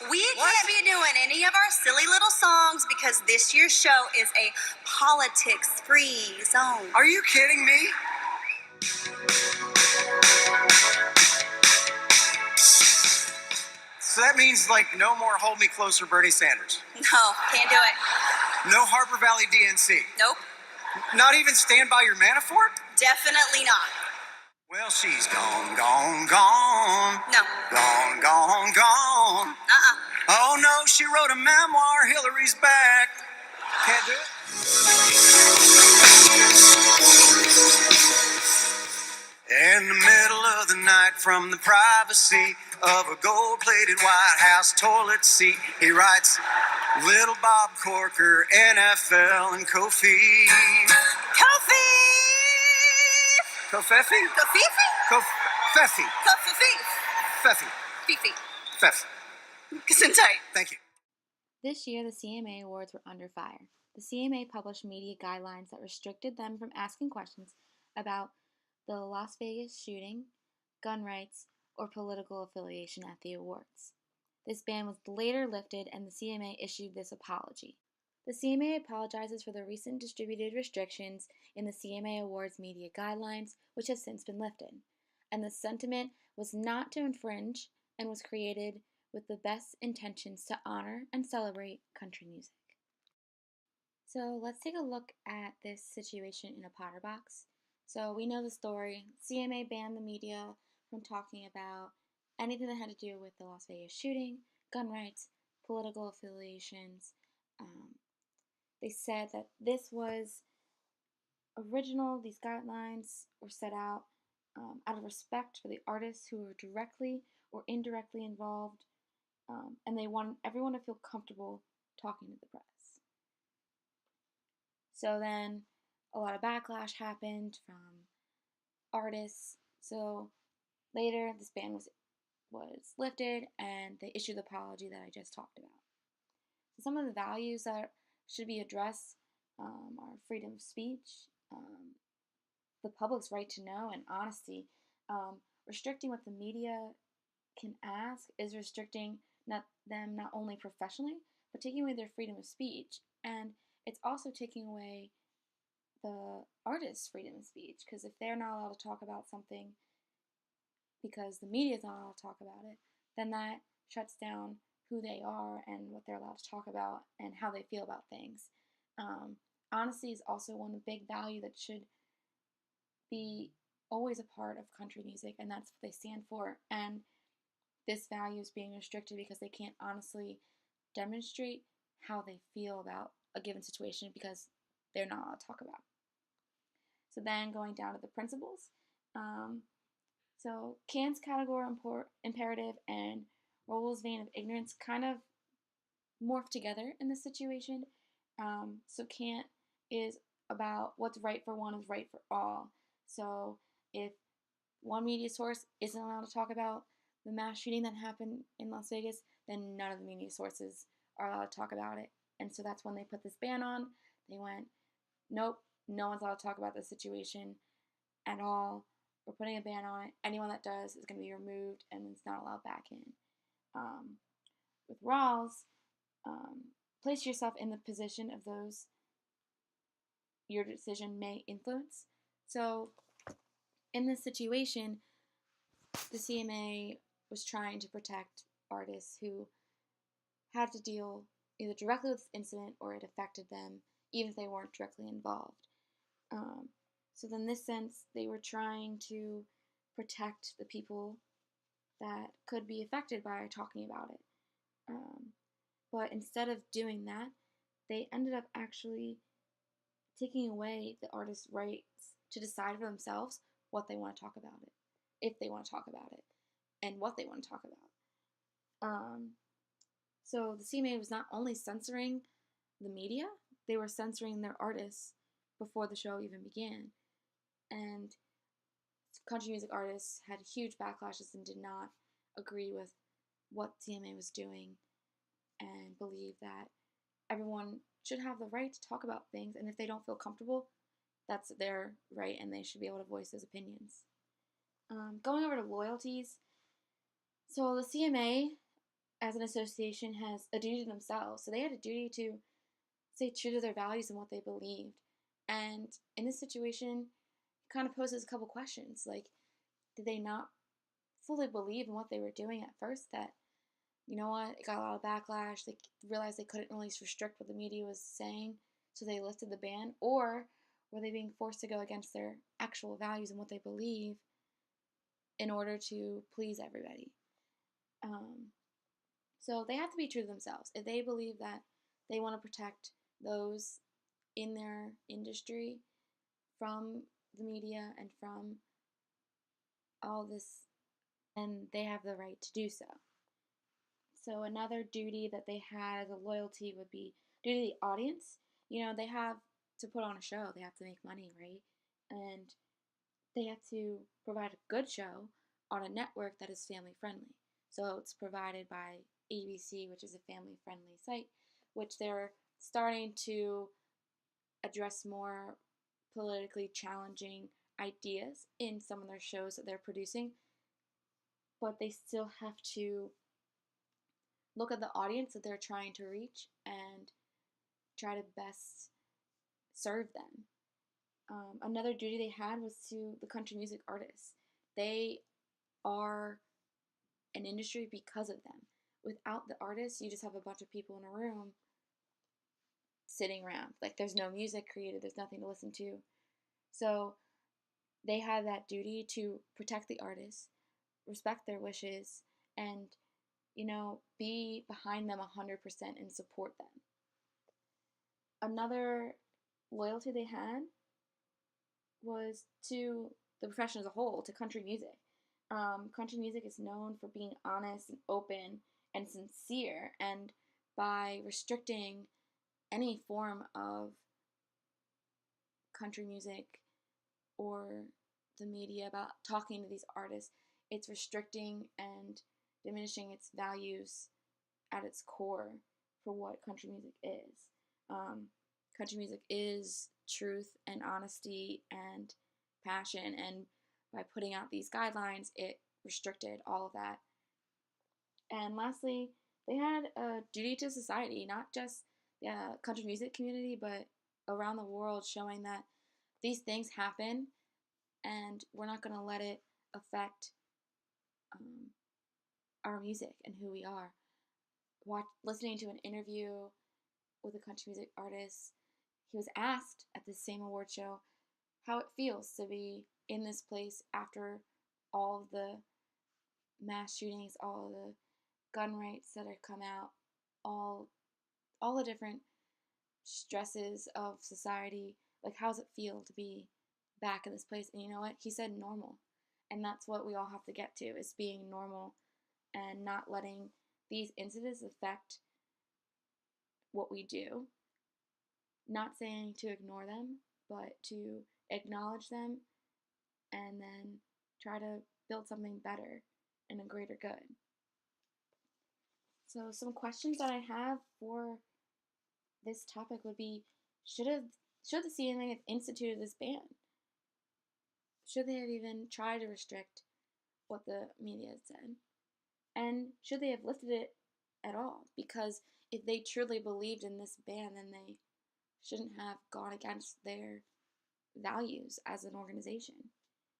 We What? can't be doing any of our silly little songs because this year's show is a politics-free zone. Are you kidding me? So that means like no more Hold Me Closer Bernie Sanders. No, can't do it. No Harper Valley DNC. Nope, Not even Stand By Your Manafort? definitely not. Well, she's gone, gone, gone. No. Gone, gone, gone. Oh no, she wrote a memoir, Hillary's back. Can't do it? In the middle of the night, from the privacy of a gold-plated White House toilet seat, he writes, Little Bob Corker, NFL, and Kofi. Kofi! Kofefi? Kofifi? Kofefi. Kofifi. Fefi. Fifi. Fef. Gesundheit. Thank you. This year, the CMA Awards were under fire. The CMA published media guidelines that restricted them from asking questions about the Las Vegas shooting, gun rights, or political affiliation at the awards. This ban was later lifted, and the CMA issued this apology. The CMA apologizes for the recent distributed restrictions in the CMA Awards media guidelines, which have since been lifted, and the sentiment was not to infringe and was created with the best intentions to honor and celebrate country music. So let's take a look at this situation in a Potter box. So we know the story. CMA banned the media from talking about anything that had to do with the Las Vegas shooting, gun rights, political affiliations. They said that this was original. These guidelines were set out out of respect for the artists who were directly or indirectly involved, and they wanted everyone to feel comfortable talking to the press. So then a lot of backlash happened from artists. So later this ban was lifted and they issued the apology that I just talked about. So some of the values that should be addressed are freedom of speech, the public's right to know, and honesty. Restricting what the media can ask is restricting them not only professionally, but taking away their freedom of speech. And it's also taking away the artist's freedom of speech, because if they're not allowed to talk about something because the media is not allowed to talk about it, then that shuts down who they are and what they're allowed to talk about and how they feel about things. Honesty is also one big value that should be always a part of country music, and that's what they stand for. And this value is being restricted because they can't honestly demonstrate how they feel about a given situation because they're not allowed to talk about it. So then going down to the principles. So Kant's category imperative and Rawls' vein of ignorance kind of morph together in this situation. So Kant is about what's right for one is right for all. So if one media source isn't allowed to talk about the mass shooting that happened in Las Vegas, then none of the media sources are allowed to talk about it. And so that's when they put this ban on. They went, nope, no one's allowed to talk about this situation at all. We're putting a ban on it. Anyone that does is going to be removed and it's not allowed back in. With Rawls, place yourself in the position of those your decision may influence. So in this situation, the CMA was trying to protect artists who had to deal either directly with this incident or it affected them, even if they weren't directly involved. So in this sense, they were trying to protect the people that could be affected by talking about it. But instead of doing that, they ended up actually taking away the artist's rights to decide for themselves what they want to talk about it, if they want to talk about it, and what they want to talk about. So the CMA was not only censoring the media, they were censoring their artists before the show even began. And country music artists had huge backlashes and did not agree with what CMA was doing and believe that everyone should have the right to talk about things, and if they don't feel comfortable, that's their right and they should be able to voice those opinions. Going over to loyalties. So the CMA as an association, has a duty to themselves. So they had a duty to stay true to their values and what they believed. And in this situation, it kind of poses a couple questions. Like, did they not fully believe in what they were doing at first? That, you know what, it got a lot of backlash. They realized they couldn't really restrict what the media was saying, so they lifted the ban? Or were they being forced to go against their actual values and what they believe in order to please everybody? Um, so they have to be true to themselves. If they believe that they want to protect those in their industry from the media and from all this, then they have the right to do so. So another duty that they had as a loyalty would be due to the audience. You know, they have to put on a show. They have to make money, right? And they have to provide a good show on a network that is family friendly. So it's provided by ABC, which is a family friendly site, which they're starting to address more politically challenging ideas in some of their shows that they're producing. But they still have to look at the audience that they're trying to reach and try to best serve them. Another duty they had was to the country music artists. They are an industry because of them. Without the artists, you just have a bunch of people in a room sitting around. Like, there's no music created, there's nothing to listen to. So they had that duty to protect the artists, respect their wishes, and, you know, be behind them 100% and support them. Another loyalty they had was to the profession as a whole, to country music. Country music is known for being honest and open and sincere, and by restricting any form of country music or the media about talking to these artists, it's restricting and diminishing its values at its core for what country music is. Country music is truth and honesty and passion, and by putting out these guidelines, it restricted all of that. And lastly, they had a duty to society, not just the country music community, but around the world, showing that these things happen and we're not going to let it affect um, our music and who we are. Listening to an interview with a country music artist, he was asked at this same award show how it feels to be in this place after all of the mass shootings, all of the gun rights that have come out, all the different stresses of society. Like, how does it feel to be back in this place? And you know what? He said normal. And that's what we all have to get to, is being normal and not letting these incidents affect what we do. Not saying to ignore them, but to acknowledge them and then try to build something better and a greater good. So some questions that I have for this topic would be, should the CMA have instituted this ban? Should they have even tried to restrict what the media had said? And should they have lifted it at all? Because if they truly believed in this ban, then they shouldn't have gone against their values as an organization.